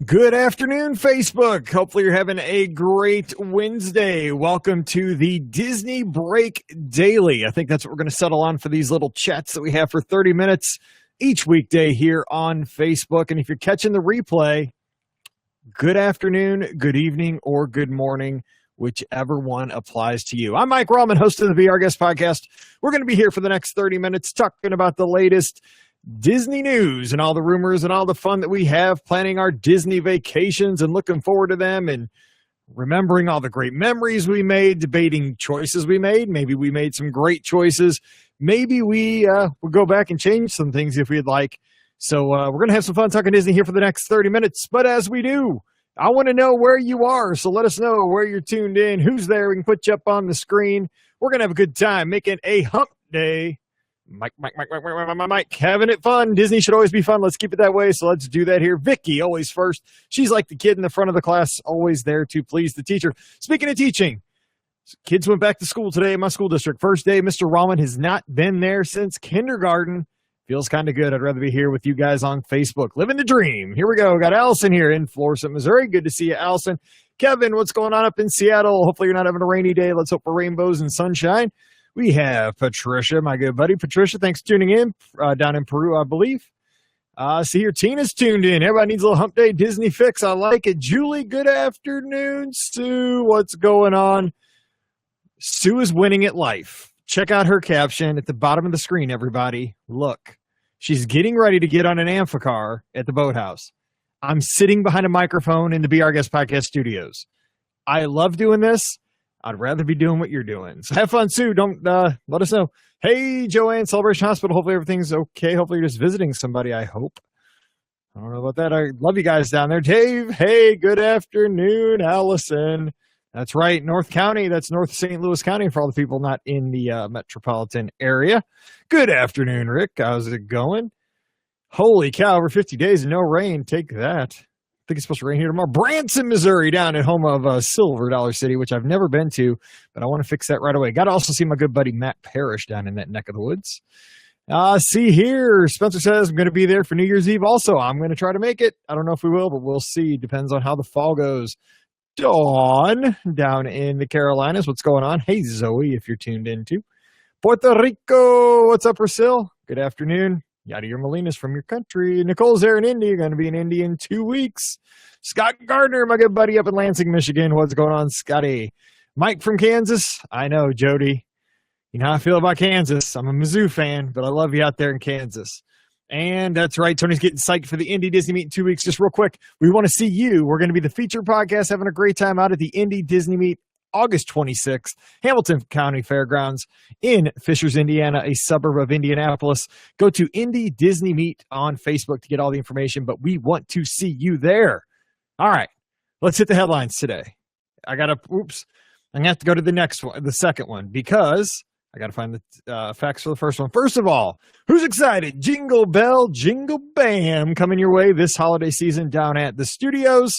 Good afternoon, Facebook. Hopefully you're having a great Wednesday. Welcome to the Disney Break Daily. I think that's what we're going to settle on for these little chats that we have for 30 minutes each weekday here on Facebook. And if you're catching the replay, good afternoon, good evening, or good morning, whichever one applies to you. I'm Mike Rahman, host of the VR Guest Podcast. We're going to be here for the next 30 minutes talking about the latest Disney news and all the rumors and all the fun that we have planning our Disney vacations and looking forward to them and remembering all the great memories we made, debating choices we made. Maybe we made some great choices. Maybe we will go back and change some things if we'd like. So we're going to have some fun talking Disney here for the next 30 minutes. But as we do, I want to know where you are. So let us know where you're tuned in, who's there. We can put you up on the screen. We're going to have a good time making a hump day. Mike, having it fun. Disney should always be fun. Let's keep it that way. So let's do that here. Vicky, always first. She's like the kid in the front of the class, always there to please the teacher. Speaking of teaching, kids went back to school today in my school district. First day, Mr. Rahman has not been there since kindergarten. Feels kind of good. I'd rather be here with you guys on Facebook. Living the dream. Here we go. Got Allison here in Florissant, Missouri. Good to see you, Allison. Kevin, what's going on up in Seattle? Hopefully you're not having a rainy day. Let's hope for rainbows and sunshine. We have Patricia, my good buddy. Patricia, thanks for tuning in down in Peru, I believe. See here, Tina's tuned in. Everybody needs a little hump day Disney fix. I like it. Julie, good afternoon. Sue, what's going on? Sue is winning at life. Check out her caption at the bottom of the screen, everybody. Look, she's getting ready to get on an amphicar at the boathouse. I'm sitting behind a microphone in the BR Guest Podcast studios. I love doing this. I'd rather be doing what you're doing. So have fun, Sue. Don't let us know. Hey, Joanne, Celebration Hospital. Hopefully everything's okay. Hopefully you're just visiting somebody, I hope. I don't know about that. I love you guys down there. Dave, hey, good afternoon, Allison. That's right, North County. That's North St. Louis County for all the people not in the metropolitan area. Good afternoon, Rick. How's it going? Holy cow, over 50 days and no rain. Take that. I think it's supposed to rain here tomorrow. Branson, Missouri, down at home of Silver Dollar City, which I've never been to, but I want to fix that right away. Got to also see my good buddy Matt Parrish down in that neck of the woods. See here, Spencer says I'm going to be there for New Year's Eve also. I'm going to try to make it. I don't know if we will, but we'll see. Depends on how the fall goes. Dawn, down in the Carolinas. What's going on? Hey, Zoe, if you're tuned in too. Puerto Rico, what's up, Brazil? Good afternoon. Yadier Molina's from your country. Nicole's there in Indy. You're going to be in Indy in 2 weeks. Scott Gardner, my good buddy up in Lansing, Michigan. What's going on, Scotty? Mike from Kansas. I know, Jody. You know how I feel about Kansas. I'm a Mizzou fan, but I love you out there in Kansas. And that's right. Tony's getting psyched for the Indy Disney Meet in 2 weeks. Just real quick, we want to see you. We're going to be the featured podcast having a great time out at the Indy Disney Meet August 26th, Hamilton County Fairgrounds in Fishers, Indiana, a suburb of Indianapolis. Go to Indy Disney Meet on Facebook to get all the information, but we want to see you there. All right, let's hit the headlines today. I'm going to have to go to the next one, the second one, because I got to find the facts for the first one. First of all, who's excited? Jingle Bell, Jingle Bam coming your way this holiday season down at the studios.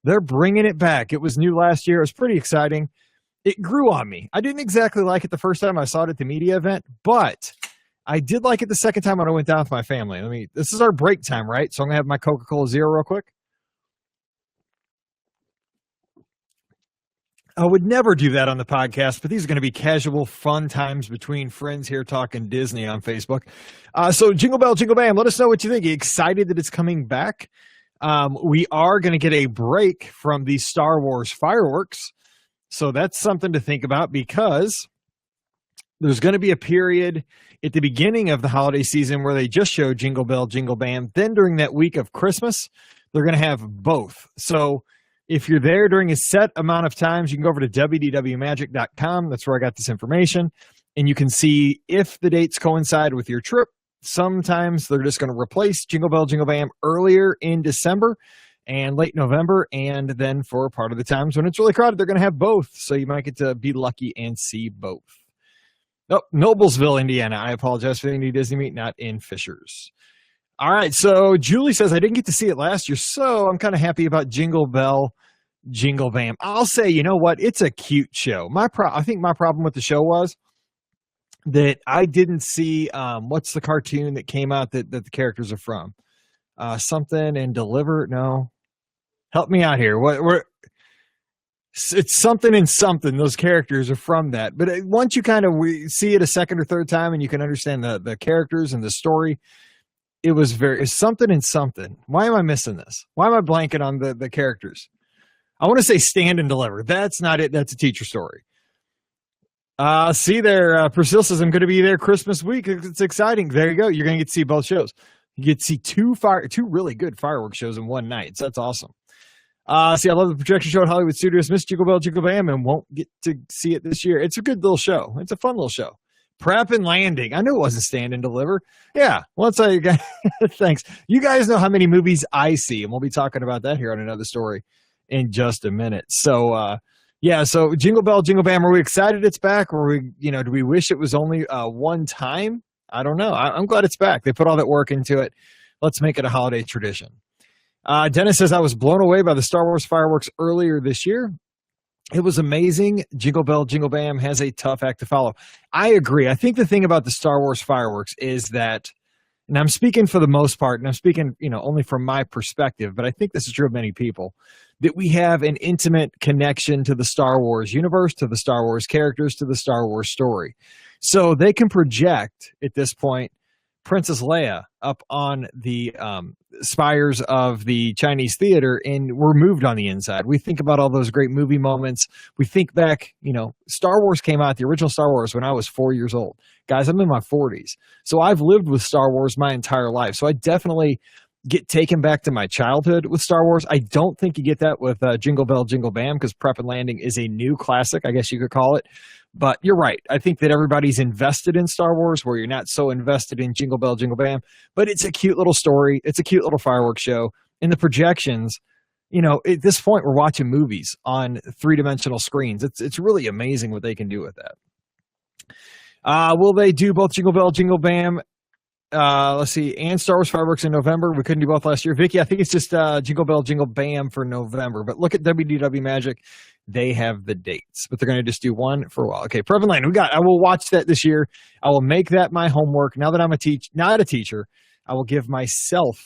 They're bringing it back. It was new last year. It was pretty exciting. It grew on me. I didn't exactly like it the first time I saw it at the media event, but I did like it the second time when I went down with my family. This is our break time, right? So I'm going to have my Coca-Cola Zero real quick. I would never do that on the podcast, but these are going to be casual, fun times between friends here talking Disney on Facebook. So Jingle Bell, Jingle Bam, let us know what you think. Are you excited that it's coming back? We are going to get a break from the Star Wars fireworks. So that's something to think about because there's going to be a period at the beginning of the holiday season where they just show Jingle Bell, Jingle Bam. Then during that week of Christmas, they're going to have both. So if you're there during a set amount of times, you can go over to wdwmagic.com. That's where I got this information. And you can see if the dates coincide with your trip. Sometimes they're just going to replace Jingle Bell, Jingle Bam earlier in December and late November. And then for part of the times when it's really crowded, they're going to have both. So you might get to be lucky and see both. Oh, Noblesville, Indiana. I apologize for the Indy Disney Meet, not in Fishers. All right, so Julie says, I didn't get to see it last year, so I'm kind of happy about Jingle Bell, Jingle Bam. I'll say, you know what? It's a cute show. I think my problem with the show was that I didn't see what's the cartoon that came out that the characters are from? Something and Deliver? No. Help me out here. It's something and something. Those characters are from that. But once you kind of see it a second or third time and you can understand the characters and the story, it's something and something. Why am I missing this? Why am I blanking on the characters? I want to say Stand and Deliver. That's not it. That's a teacher story. See there, Priscilla says I'm going to be there Christmas week. It's exciting. There you go. You're going to get to see both shows. You get to see two really good fireworks shows in one night. So that's awesome. See, I love the projection show at Hollywood Studios. Miss Jingle Bell, Jingle Bam, and won't get to see it this year. It's a good little show. It's a fun little show. Prep and Landing. I knew it wasn't Stand and Deliver. Yeah, well, that's how you guys. Thanks. You guys know how many movies I see, and we'll be talking about that here on another story in just a minute. So, so Jingle Bell, Jingle Bam. Are we excited it's back, or do we wish it was only one time? I don't know. I'm glad it's back. They put all that work into it. Let's make it a holiday tradition. Dennis says, I was blown away by the Star Wars fireworks earlier this year. It was amazing. Jingle Bell, Jingle Bam has a tough act to follow. I agree. I think the thing about the Star Wars fireworks is that, and I'm speaking for the most part, and I'm speaking, only from my perspective, but I think this is true of many people, that we have an intimate connection to the Star Wars universe, to the Star Wars characters, to the Star Wars story. So they can project, at this point, Princess Leia up on the spires of the Chinese theater, and we're moved on the inside. We think about all those great movie moments. We think back, Star Wars came out, the original Star Wars, when I was 4 years old. Guys, I'm in my 40s. So I've lived with Star Wars my entire life. So I definitely get taken back to my childhood with Star Wars. I don't think you get that with Jingle Bell, Jingle Bam, because Prep and Landing is a new classic, I guess you could call it. But you're right. I think that everybody's invested in Star Wars where you're not so invested in Jingle Bell, Jingle Bam. But it's a cute little story. It's a cute little fireworks show. And the projections, at this point, we're watching movies on three-dimensional screens. It's really amazing what they can do with that. Will they do both Jingle Bell, Jingle Bam? Let's see, and Star Wars fireworks in November. We couldn't do both last year. Vicky, I think it's just Jingle Bell, Jingle Bam for November. But look at WDW Magic. They have the dates, but they're going to just do one for a while. Okay, Prep and Landing. I will watch that this year. I will make that my homework. Now that I'm not a teacher, I will give myself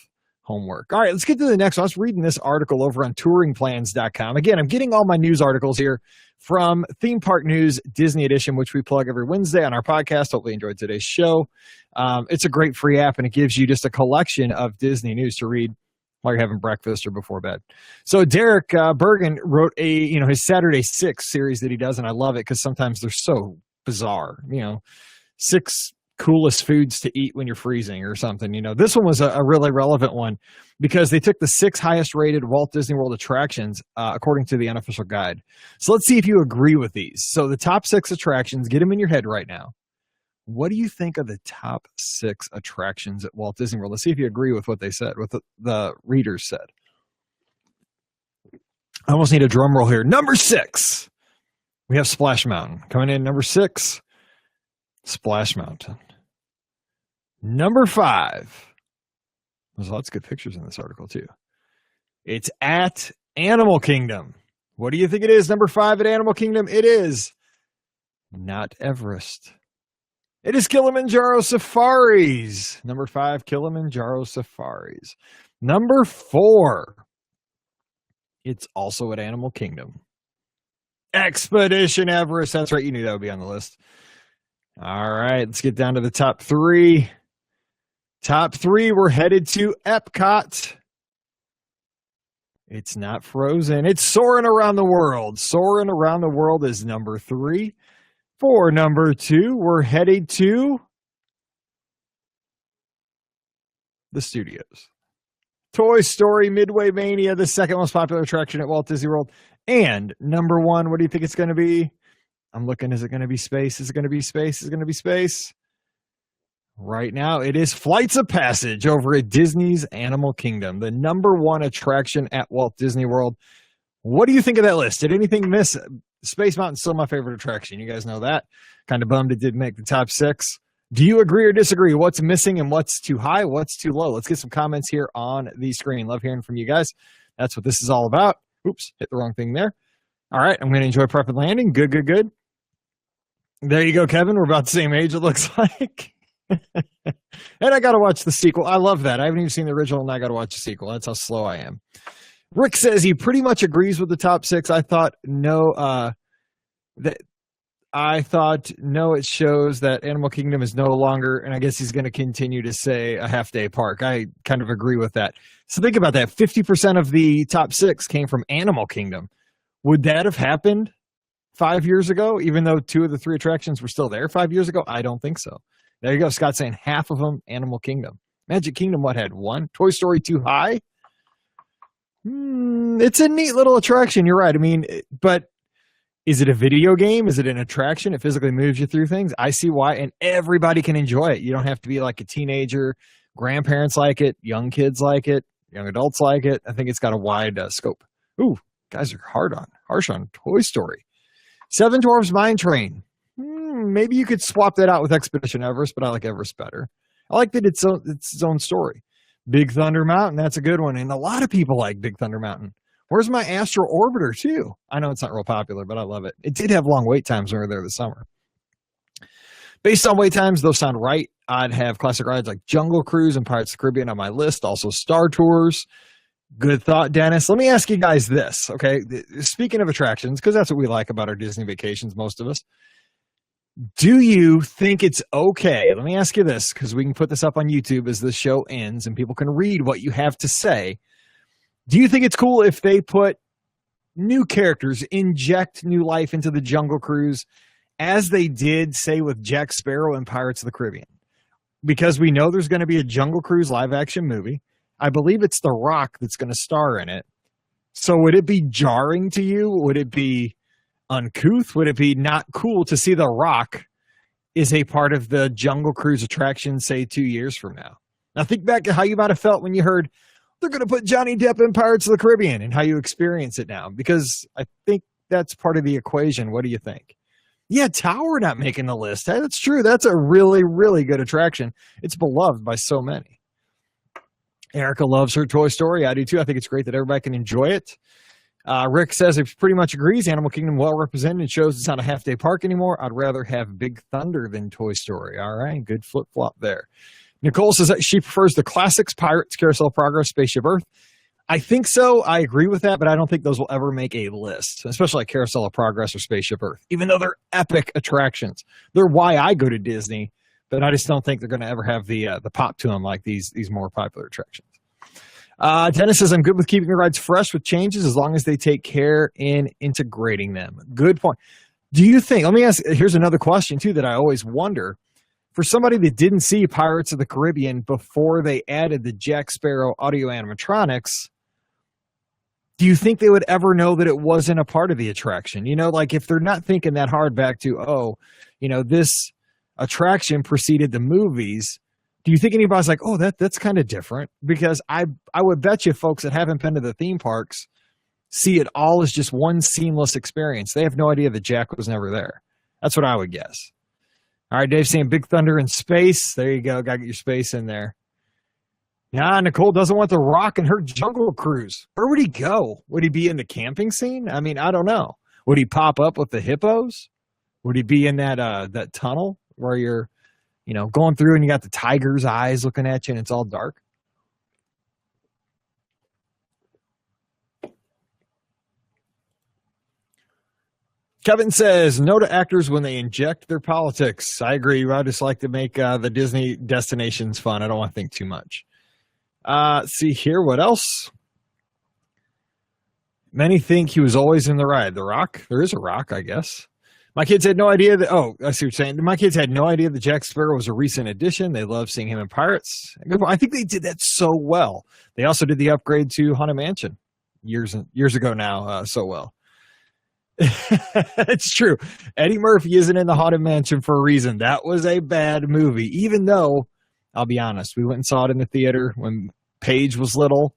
homework. All right, let's get to the next one. I was reading this article over on touringplans.com. Again, I'm getting all my news articles here from Theme Park News Disney Edition, which we plug every Wednesday on our podcast. Hopefully you enjoyed today's show. It's a great free app, and it gives you just a collection of Disney news to read while you're having breakfast or before bed. So Derek Bergen wrote his Saturday 6 series that he does, and I love it because sometimes they're so bizarre. 6 coolest foods to eat when you're freezing or something. This one was a really relevant one because they took the 6 highest rated Walt Disney World attractions according to the unofficial guide. So let's see if you agree with these. So the top 6 attractions, get them in your head right now. What do you think of the top 6 attractions at Walt Disney World? Let's see if you agree with what they said, what the readers said. I almost need a drum roll here. Number 6, we have Splash Mountain. Coming in number 6, Splash Mountain. Number 5, there's lots of good pictures in this article too. It's at Animal Kingdom. What do you think it is? Number 5 at Animal Kingdom. It is not Everest. It is Kilimanjaro Safaris. Number 5, Kilimanjaro Safaris. Number 4, it's also at Animal Kingdom. Expedition Everest. That's right. You knew that would be on the list. All right. Let's get down to the top 3. Top 3, we're headed to Epcot. It's not Frozen. It's Soarin' Around the World. Soarin' Around the World is number 3. For number 2, we're headed to the studios. Toy Story Midway Mania, the second most popular attraction at Walt Disney World. And number 1, what do you think it's going to be? I'm looking, is it going to be space? Is it going to be space? Is it going to be space? Right now, it is Flights of Passage over at Disney's Animal Kingdom, the number 1 attraction at Walt Disney World. What do you think of that list? Did anything miss? Space Mountain's still my favorite attraction. You guys know that. Kind of bummed it didn't make the top 6. Do you agree or disagree? What's missing and what's too high? What's too low? Let's get some comments here on the screen. Love hearing from you guys. That's what this is all about. Oops, hit the wrong thing there. All right, I'm going to enjoy Prep and Landing. Good, good, good. There you go, Kevin. We're about the same age, it looks like. And I got to watch the sequel. I love that. I haven't even seen the original, and I got to watch the sequel. That's how slow I am. Rick says he pretty much agrees with the top six. I thought no. It shows that Animal Kingdom is no longer, and I guess he's going to continue to say a half-day park. I kind of agree with that. So think about that. 50% of the top six came from Animal Kingdom. Would that have happened 5 years ago, even though 2 of the 3 attractions were still there 5 years ago? I don't think so. There you go. Scott saying half of them, Animal Kingdom. Magic Kingdom, what, had 1? Toy Story too high? It's a neat little attraction. You're right. I mean, but is it a video game? Is it an attraction? It physically moves you through things. I see why, and everybody can enjoy it. You don't have to be like a teenager. Grandparents like it. Young kids like it. Young adults like it. I think it's got a wide scope. Ooh, guys are harsh on Toy Story. Seven Dwarfs Mine Train. Maybe you could swap that out with Expedition Everest, but I like Everest better. I like that it's its own story. Big Thunder Mountain, that's a good one. And a lot of people like Big Thunder Mountain. Where's my Astro Orbiter, too? I know it's not real popular, but I love it. It did have long wait times when we were there this summer. Based on wait times, those sound right. I'd have classic rides like Jungle Cruise and Pirates of the Caribbean on my list. Also Star Tours. Good thought, Dennis. Let me ask you guys this, okay? Speaking of attractions, because that's what we like about our Disney vacations, most of us. Do you think it's okay? Let me ask you this, because we can put this up on YouTube as the show ends and people can read what you have to say. Do you think it's cool if they put new characters, inject new life into the Jungle Cruise, as they did, say, with Jack Sparrow and Pirates of the Caribbean? Because we know there's going to be a Jungle Cruise live-action movie. I believe it's The Rock that's going to star in it. So would it be jarring to you? Would it be uncouth? Would it be not cool to see The Rock is a part of the Jungle Cruise attraction, say, 2 years from now? Now think back to how you might have felt when you heard they're going to put Johnny Depp in Pirates of the Caribbean and how you experience it now, because I think that's part of the equation. What do you think? Yeah, Tower not making the list. Hey, that's true. That's a really, really good attraction. It's beloved by so many. Erica loves her Toy Story. I do too. I think it's great that everybody can enjoy it. Rick says he pretty much agrees. Animal Kingdom well represented. Shows it's not a half-day park anymore. I'd rather have Big Thunder than Toy Story. All right, good flip-flop there. Nicole says that she prefers the classics, Pirates, Carousel of Progress, Spaceship Earth. I think so. I agree with that, but I don't think those will ever make a list, especially like Carousel of Progress or Spaceship Earth, even though they're epic attractions. They're why I go to Disney, but I just don't think they're going to ever have the pop to them like these more popular attractions. Dennis says, I'm good with keeping the rides fresh with changes as long as they take care in integrating them. Good point. Do you think, let me ask, here's another question too that I always wonder. For somebody that didn't see Pirates of the Caribbean before they added the Jack Sparrow audio animatronics, do you think they would ever know that it wasn't a part of the attraction? You know, like if they're not thinking that hard back to, this attraction preceded the movies, do you think anybody's like, oh, that's kind of different? Because I would bet you folks that haven't been to the theme parks see it all as just one seamless experience. They have no idea that Jack was never there. That's what I would guess. All right, Dave's saying Big Thunder in space. There you go. Got to get your space in there. Yeah, Nicole doesn't want The Rock in her Jungle Cruise. Where would he go? Would he be in the camping scene? I mean, I don't know. Would he pop up with the hippos? Would he be in that tunnel where you're, going through and you got the tiger's eyes looking at you and it's all dark? Kevin says, no to actors when they inject their politics. I agree. I just like to make the Disney destinations fun. I don't want to think too much. See here, what else? Many think he was always in the ride. The Rock? There is a Rock, I guess. My kids had no idea that, I see what you're saying. My kids had no idea that Jack Sparrow was a recent addition. They love seeing him in Pirates. I think they did that so well. They also did the upgrade to Haunted Mansion years ago now so well. It's true. Eddie Murphy isn't in the Haunted Mansion for a reason. That was a bad movie, even though, I'll be honest, we went and saw it in the theater when Paige was little.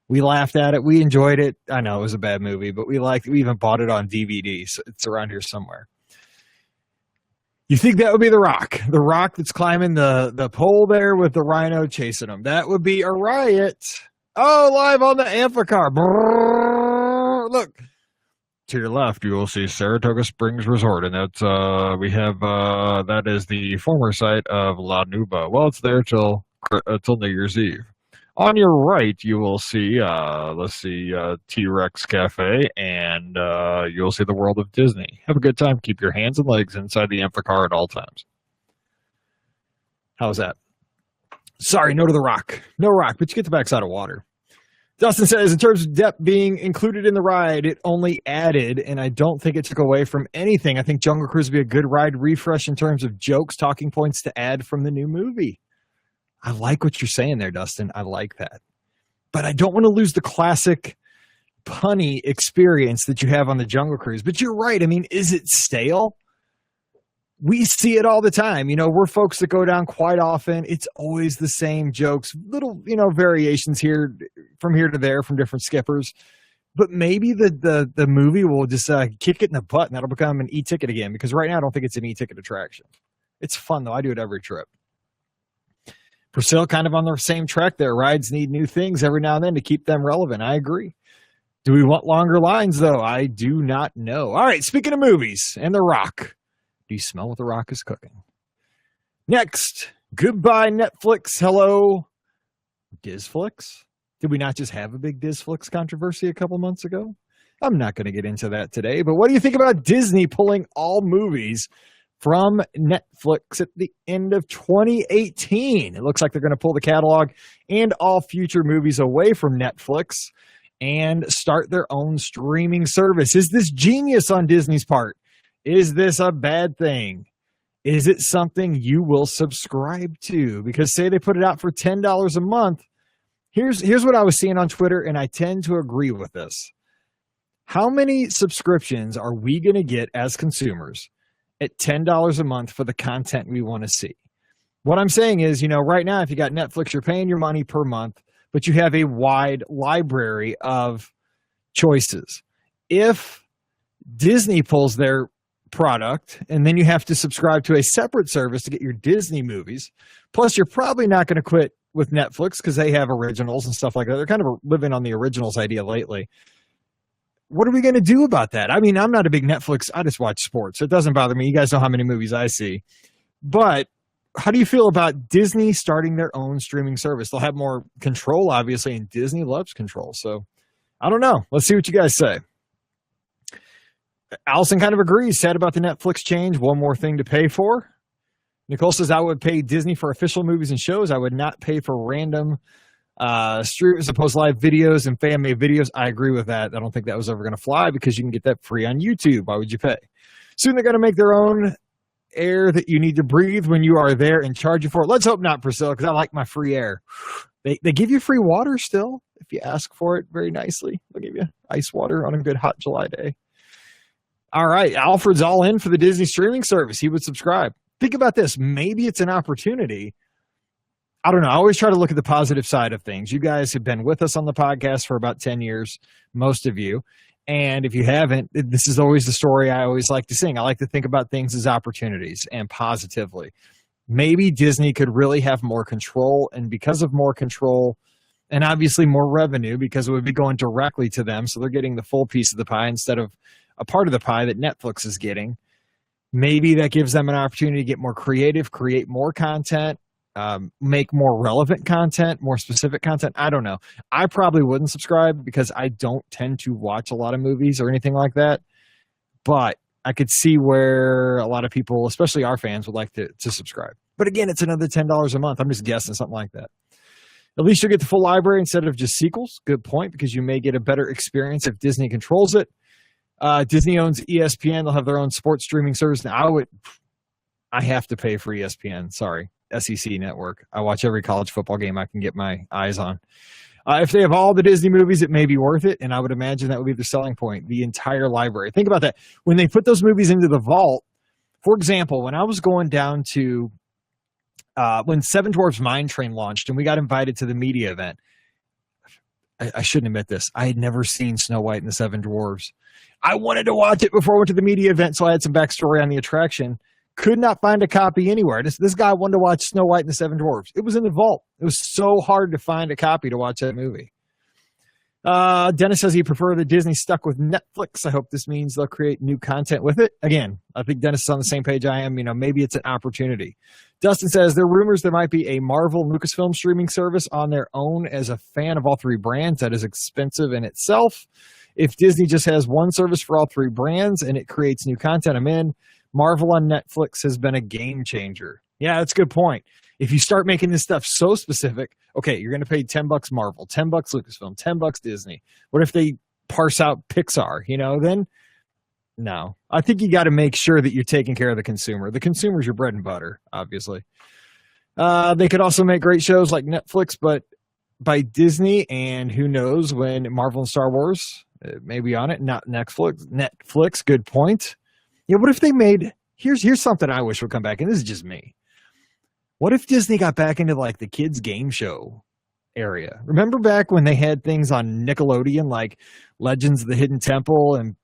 We laughed at it. We enjoyed it. I know it was a bad movie, but we liked it. We even bought it on DVD, so it's around here somewhere. You think that would be The Rock? The Rock that's climbing the pole there with the rhino chasing him. That would be a riot. Oh, live on the Amphicar. Brrr, look. To your left, you will see Saratoga Springs Resort, and that's that is the former site of La Nuba. Well, it's there till New Year's Eve. On your right, you will see, T-Rex Cafe, and you'll see the World of Disney. Have a good time. Keep your hands and legs inside the Amphicar at all times. How's that? Sorry, no to the rock. No rock, but you get the backside of water. Dustin says, in terms of depth being included in the ride, it only added, and I don't think it took away from anything. I think Jungle Cruise would be a good ride refresh in terms of jokes, talking points to add from the new movie. I like what you're saying there, Dustin. I like that. But I don't want to lose the classic punny experience that you have on the Jungle Cruise. But you're right. I mean, is it stale? We see it all the time. You know, we're folks that go down quite often. It's always the same jokes, little, variations here, from here to there, from different skippers. But maybe the movie will just kick it in the butt, and that'll become an e-ticket again. Because right now, I don't think it's an e-ticket attraction. It's fun, though. I do it every trip. Priscilla, kind of on the same track there. Rides need new things every now and then to keep them relevant. I agree. Do we want longer lines, though? I do not know. All right, speaking of movies and The Rock. Do you smell what The Rock is cooking? Next, goodbye, Netflix. Hello, Disflix. Did we not just have a big Disflix controversy a couple months ago? I'm not going to get into that today, but what do you think about Disney pulling all movies from Netflix at the end of 2018? It looks like they're going to pull the catalog and all future movies away from Netflix and start their own streaming service. Is this genius on Disney's part? Is this a bad thing? Is it something you will subscribe to? Because say they put it out for $10 a month. Here's what I was seeing on Twitter, and I tend to agree with this. How many subscriptions are we going to get as consumers at $10 a month for the content we want to see? What I'm saying is, right now, if you got Netflix, you're paying your money per month, but you have a wide library of choices. If Disney pulls their product and then you have to subscribe to a separate service to get your Disney movies, plus you're probably not going to quit with Netflix because they have originals and stuff like that. They're kind of living on the originals idea lately. What are we going to do about that? I mean, I'm not a big Netflix. I just watch sports. So it doesn't bother me. You guys know how many movies I see. But how do you feel about Disney starting their own streaming service? They'll have more control, obviously, and Disney loves control. So I don't know. Let's see what you guys say. Allison kind of agrees. Sad about the Netflix change. One more thing to pay for. Nicole says, I would pay Disney for official movies and shows. I would not pay for random streams opposed to live videos and fan-made videos. I agree with that. I don't think that was ever going to fly because you can get that free on YouTube. Why would you pay? Soon they're going to make their own air that you need to breathe when you are there and charge you for it. Let's hope not, Priscilla, because I like my free air. They give you free water still if you ask for it very nicely. They'll give you ice water on a good hot July day. All right, Alfred's all in for the Disney streaming service. He would subscribe. Think about this. Maybe it's an opportunity. I don't know. I always try to look at the positive side of things. You guys have been with us on the podcast for about 10 years, most of you. And if you haven't, this is always the story I always like to sing. I like to think about things as opportunities and positively. Maybe Disney could really have more control, and because of more control and obviously more revenue, because it would be going directly to them, so they're getting the full piece of the pie instead of a part of the pie that Netflix is getting. Maybe that gives them an opportunity to get more creative, create more content, make more relevant content, more specific content. I don't know. I probably wouldn't subscribe because I don't tend to watch a lot of movies or anything like that. But I could see where a lot of people, especially our fans, would like to subscribe. But again, it's another $10 a month. I'm just guessing something like that. At least you'll get the full library instead of just sequels. Good point, because you may get a better experience if Disney controls it. Disney owns ESPN. They'll have their own sports streaming service. Now, I have to pay for ESPN. Sorry, SEC Network. I watch every college football game I can get my eyes on. If they have all the Disney movies, it may be worth it, and I would imagine that would be the selling point, the entire library. Think about that. When they put those movies into the vault, for example, when I was going down to when Seven Dwarfs Mine Train launched and we got invited to the media event, I shouldn't admit this. I had never seen Snow White and the Seven Dwarfs. I wanted to watch it before I went to the media event, so I had some backstory on the attraction. Could not find a copy anywhere. This guy wanted to watch Snow White and the Seven Dwarfs. It was in the vault. It was so hard to find a copy to watch that movie. Dennis says he prefer the Disney stuck with Netflix. I hope this means they'll create new content with it. Again, I think Dennis is on the same page I am. Maybe it's an opportunity. Dustin says there are rumors there might be a Marvel Lucasfilm streaming service on their own. As a fan of all three brands, that is expensive in itself. If Disney just has one service for all three brands and it creates new content, I'm in. Marvel on Netflix has been a game changer. Yeah, that's a good point. If you start making this stuff so specific, okay, you're going to pay $10 Marvel, $10 Lucasfilm, $10 Disney. What if they parse out Pixar? Then no. I think you got to make sure that you're taking care of the consumer. The consumer's your bread and butter, obviously. They could also make great shows like Netflix, but by Disney, and who knows when Marvel and Star Wars may be on it, not Netflix. Netflix, good point. Yeah, what if they made, here's something I wish would come back, and this is just me. What if Disney got back into like the kids game show area? Remember back when they had things on Nickelodeon like Legends of the Hidden Temple and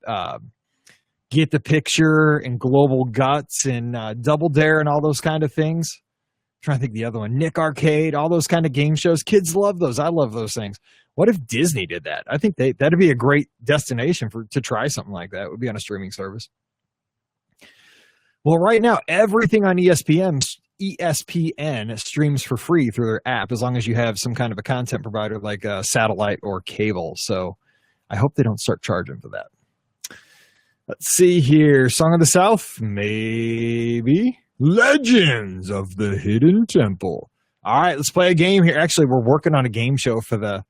Get the Picture and Global Guts and Double Dare and all those kind of things? I'm trying to think of the other one, Nick Arcade, all those kind of game shows. Kids love those. I love those things. What if Disney did that? I think that'd be a great destination to try something like that. It would be on a streaming service. Well, right now, everything on ESPN streams for free through their app, as long as you have some kind of a content provider like a satellite or cable. So I hope they don't start charging for that. Let's see here. Song of the South, maybe. Legends of the Hidden Temple. All right, let's play a game here. Actually, we're working on a game show for the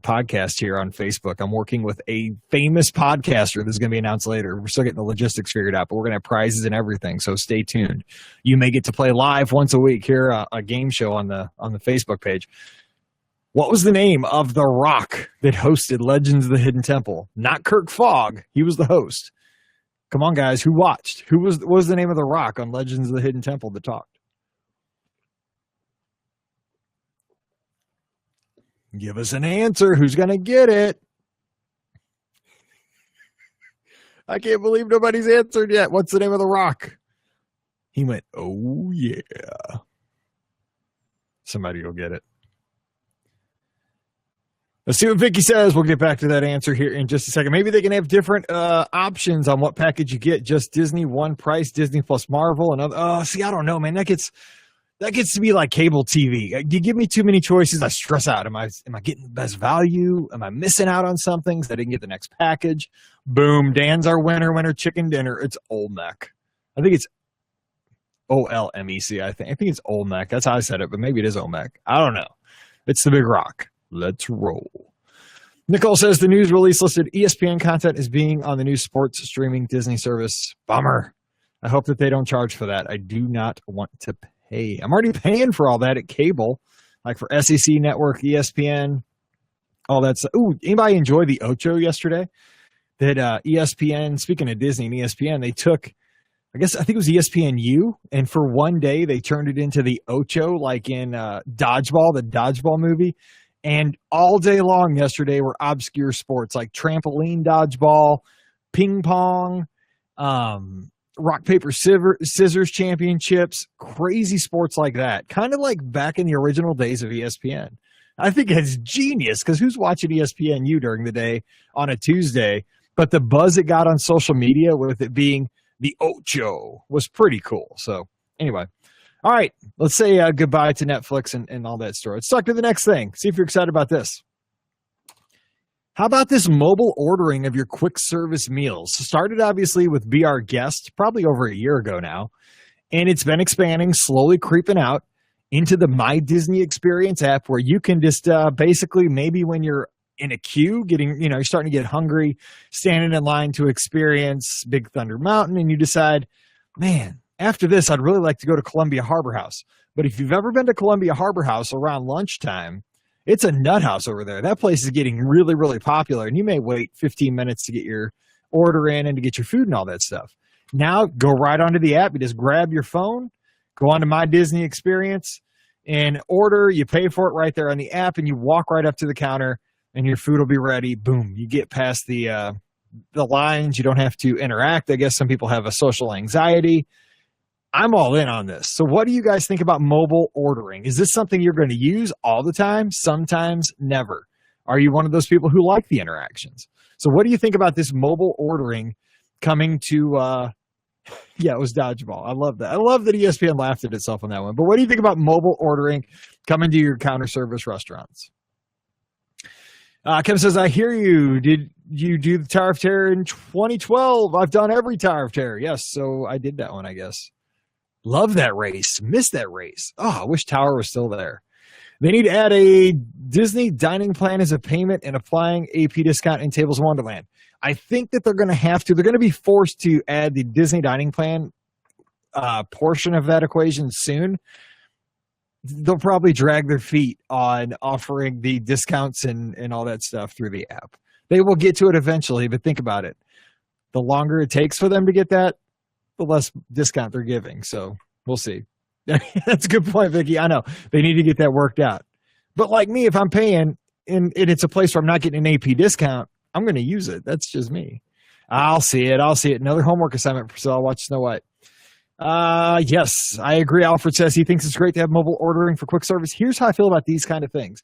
podcast here on Facebook. I'm working with a famous podcaster that's going to be announced later. We're still getting the logistics figured out, but we're going to have prizes and everything, so stay tuned. You may get to play live once a week here, a game show on the Facebook page. What was the name of the rock that hosted Legends of the Hidden Temple? Not Kirk Fogg. He was the host. Come on, guys. Who watched? What was the name of the rock on Legends of the Hidden Temple that talked? Give us an answer. Who's going to get it? I can't believe nobody's answered yet. What's the name of the rock? He went, oh, yeah. Somebody will get it. Let's see what Vicky says. We'll get back to that answer here in just a second. Maybe they can have different options on what package you get. Just Disney, one price, Disney plus Marvel, and other. Oh, see, I don't know, man. That gets to be like cable TV. You give me too many choices, I stress out. Am I getting the best value? Am I missing out on something because I didn't get the next package? Boom. Dan's our winner chicken dinner. It's Olmec. I think it's Olmec. I think it's Olmec. That's how I said it, but maybe it is Olmec. I don't know. It's the big rock. Let's roll. Nicole says the news release listed ESPN content as being on the new sports streaming Disney service. Bummer. I hope that they don't charge for that. I do not want to pay. I'm already paying for all that at cable, like for SEC Network, ESPN, all that stuff. Ooh, anybody enjoy the Ocho yesterday? That ESPN, speaking of Disney and ESPN, they took, I think it was ESPNU, and for one day they turned it into the Ocho, like in Dodgeball, the Dodgeball movie. And all day long yesterday were obscure sports like trampoline dodgeball, ping pong, rock, paper, scissors championships, crazy sports like that. Kind of like back in the original days of ESPN. I think it's genius because who's watching ESPNU during the day on a Tuesday? But the buzz it got on social media with it being the Ocho was pretty cool. So anyway. All right, let's say goodbye to Netflix and all that stuff. Let's talk to the next thing. See if you're excited about this. How about this mobile ordering of your quick service meals? Started obviously with Be Our Guest probably over a year ago now, and it's been expanding, slowly creeping out into the My Disney Experience app where you can just basically maybe when you're in a queue, you're starting to get hungry, standing in line to experience Big Thunder Mountain, and you decide, man, after this, I'd really like to go to Columbia Harbor House. But if you've ever been to Columbia Harbor House around lunchtime, it's a nut house over there. That place is getting really, really popular, and you may wait 15 minutes to get your order in and to get your food and all that stuff. Now, go right onto the app. You just grab your phone, go onto My Disney Experience, and order. You pay for it right there on the app, and you walk right up to the counter, and your food will be ready. Boom. You get past the lines. You don't have to interact. I guess some people have a social anxiety. I'm all in on this. So what do you guys think about mobile ordering? Is this something you're going to use all the time? Sometimes never. Are you one of those people who like the interactions? So what do you think about this mobile ordering coming to yeah, it was dodgeball. I love that. I love that ESPN laughed at itself on that one. But what do you think about mobile ordering coming to your counter service restaurants? Kim says, I hear you. Did you do the Tower of Terror in 2012? I've done every Tower of Terror. Yes, so I did that one, I guess. Love that race. Missed that race. Oh, I wish Tower was still there. They need to add a Disney dining plan as a payment and applying AP discount in Tables of Wonderland. I think that they're going to have to. They're going to be forced to add the Disney dining plan portion of that equation soon. They'll probably drag their feet on offering the discounts and all that stuff through the app. They will get to it eventually, but think about it. The longer it takes for them to get that, the less discount they're giving. So we'll see. That's a good point, Vicky. I know. They need to get that worked out. But like me, if I'm paying and it's a place where I'm not getting an AP discount, I'm going to use it. That's just me. I'll see it. Another homework assignment for I'll watch Snow White. Yes, I agree. Alfred says he thinks it's great to have mobile ordering for quick service. Here's how I feel about these kind of things.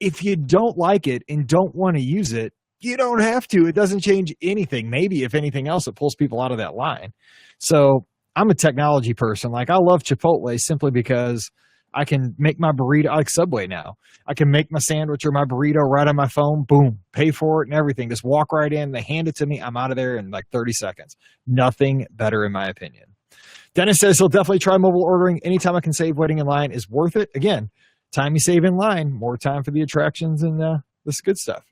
If you don't like it and don't want to use it, you don't have to. It doesn't change anything. Maybe, if anything else, it pulls people out of that line. So I'm a technology person. Like, I love Chipotle simply because I can make my burrito. I like Subway now. I can make my sandwich or my burrito right on my phone. Boom, pay for it and everything. Just walk right in. They hand it to me. I'm out of there in like 30 seconds. Nothing better in my opinion. Dennis says he'll definitely try mobile ordering. Anytime I can save waiting in line is worth it. Again, time you save in line, more time for the attractions and this good stuff.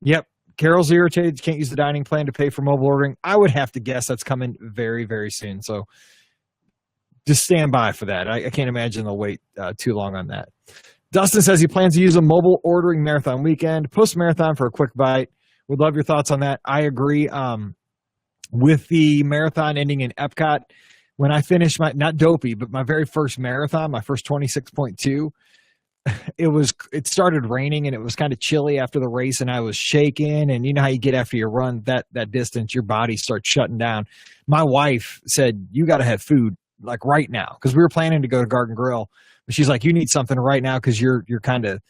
Yep. Carol's irritated. Can't use the dining plan to pay for mobile ordering. I would have to guess that's coming very, very soon. So just stand by for that. I can't imagine they'll wait too long on that. Dustin says he plans to use a mobile ordering marathon weekend, post-marathon for a quick bite. Would love your thoughts on that. I agree. With the marathon ending in Epcot, when I finished my, not dopey, but my very first marathon, my first 26.2, it started raining and it was kind of chilly after the race and I was shaking. And you know how you get after you run that distance, your body starts shutting down. My wife said, you got to have food like right now. Cause we were planning to go to Garden Grill, but she's like, you need something right now. Cause you're kind of,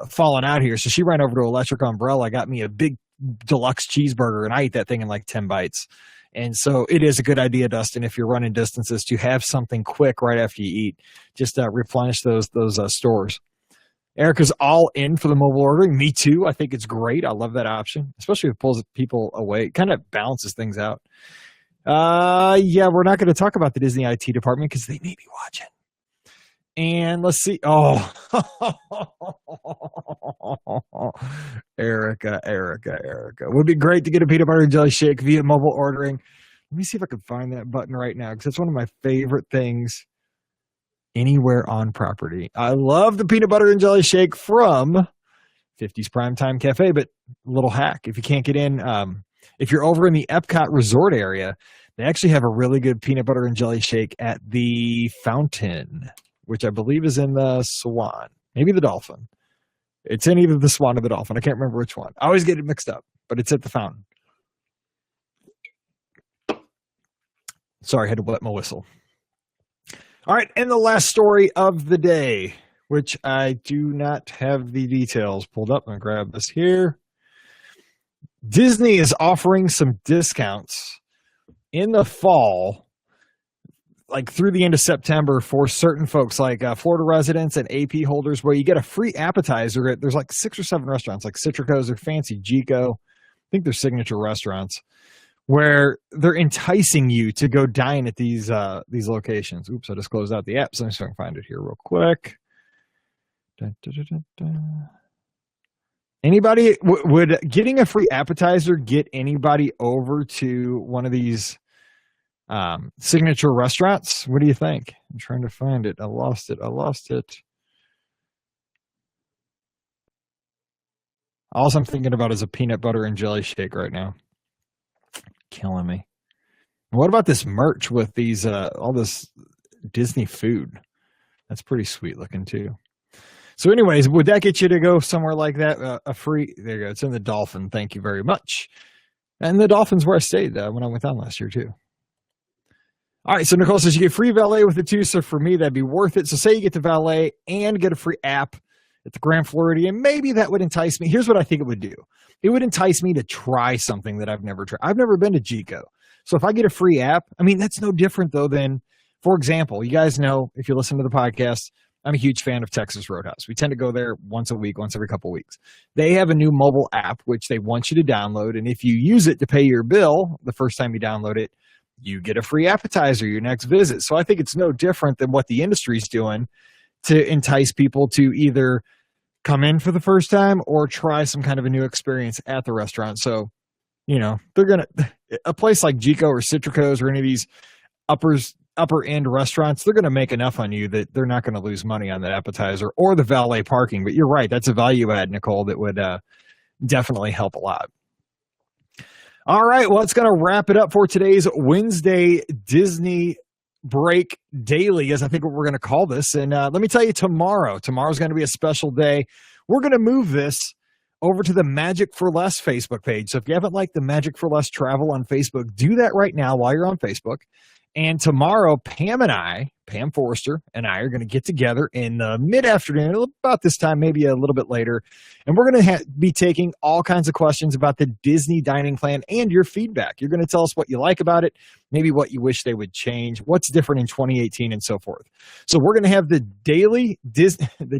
falling out here. So she ran over to Electric Umbrella, got me a big deluxe cheeseburger and I ate that thing in like 10 bites. And so it is a good idea, Dustin, if you're running distances, to have something quick right after you eat. Just replenish those stores. Erica's all in for the mobile ordering. Me too. I think it's great. I love that option, especially if it pulls people away. It kind of balances things out. Yeah, we're not going to talk about the Disney IT department because they may be watching. And let's see. Oh, Erica. Would be great to get a peanut butter and jelly shake via mobile ordering. Let me see if I can find that button right now because it's one of my favorite things anywhere on property. I love the peanut butter and jelly shake from 50's Primetime Cafe, but a little hack. If you can't get in, if you're over in the Epcot resort area, they actually have a really good peanut butter and jelly shake at the Fountain, which I believe is in the Swan, maybe the Dolphin. It's in either the Swan or the Dolphin. I can't remember which one. I always get it mixed up, but it's at the Fountain. Sorry, I had to wet my whistle. All right, and the last story of the day, which I do not have the details pulled up. I'm going to grab this here. Disney is offering some discounts in the fall, like through the end of September, for certain folks like Florida residents and AP holders, where you get a free appetizer at, there's like 6 or 7 restaurants, like Citrico's or Fancy Gico. I think they're signature restaurants, where they're enticing you to go dine at these locations. Oops, I just closed out the app, so I'm just going to find it here real quick. Anybody, would getting a free appetizer get anybody over to one of these signature restaurants? What do you think? I'm trying to find it. I lost it. All I'm thinking about is a peanut butter and jelly shake right now. Killing me. What about this merch with these all this Disney food? That's pretty sweet looking too. So anyways, would that get you to go somewhere like that? A free, there you go. It's in the Dolphin. Thank you very much. And the Dolphin's where I stayed when I went down last year too. All right, so Nicole says you get free valet with it too. So for me, that'd be worth it. So say you get the valet and get a free app at the Grand Floridian, maybe that would entice me. Here's what I think it would do. It would entice me to try something that I've never tried. I've never been to Chico. So if I get a free app, I mean, that's no different though than, for example, you guys know, if you listen to the podcast, I'm a huge fan of Texas Roadhouse. We tend to go there once a week, once every couple of weeks. They have a new mobile app, which they want you to download. And if you use it to pay your bill, the first time you download it, you get a free appetizer your next visit. So I think it's no different than what the industry's doing to entice people to either come in for the first time or try some kind of a new experience at the restaurant. So, you know, they're going to, a place like Chico or Citrico's or any of these upper end restaurants, they're going to make enough on you that they're not going to lose money on that appetizer or the valet parking. But you're right. That's a value add, Nicole, that would definitely help a lot. All right. Well, it's going to wrap it up for today's Wednesday Disney Break Daily, as I think what we're going to call this. And let me tell you, tomorrow's going to be a special day. We're going to move this over to the Magic for Less Facebook page. So if you haven't liked the Magic for Less travel on Facebook, do that right now while you're on Facebook. And tomorrow, Pam Forrester and I are going to get together in the mid-afternoon, about this time, maybe a little bit later. And we're going to be taking all kinds of questions about the Disney dining plan and your feedback. You're going to tell us what you like about it, maybe what you wish they would change, what's different in 2018, and so forth. So we're going to have the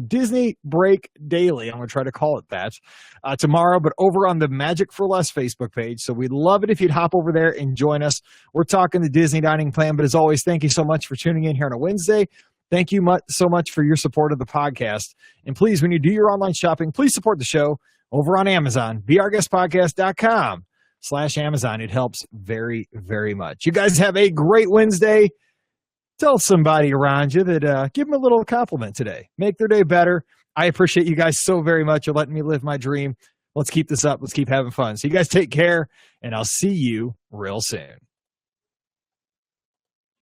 Disney Break Daily. I'm going to try to call it that tomorrow, but over on the Magic for Less Facebook page. So we'd love it if you'd hop over there and join us. We're talking the Disney dining plan, but as always, thank you so much for tuning in here on a Wednesday. Thank you so much for your support of the podcast. And please, when you do your online shopping, please support the show over on Amazon, beourguestpodcast.com/Amazon. It helps very, very much. You guys have a great Wednesday. Tell somebody around you that give them a little compliment today. Make their day better. I appreciate you guys so very much for letting me live my dream. Let's keep this up. Let's keep having fun. So you guys take care, and I'll see you real soon.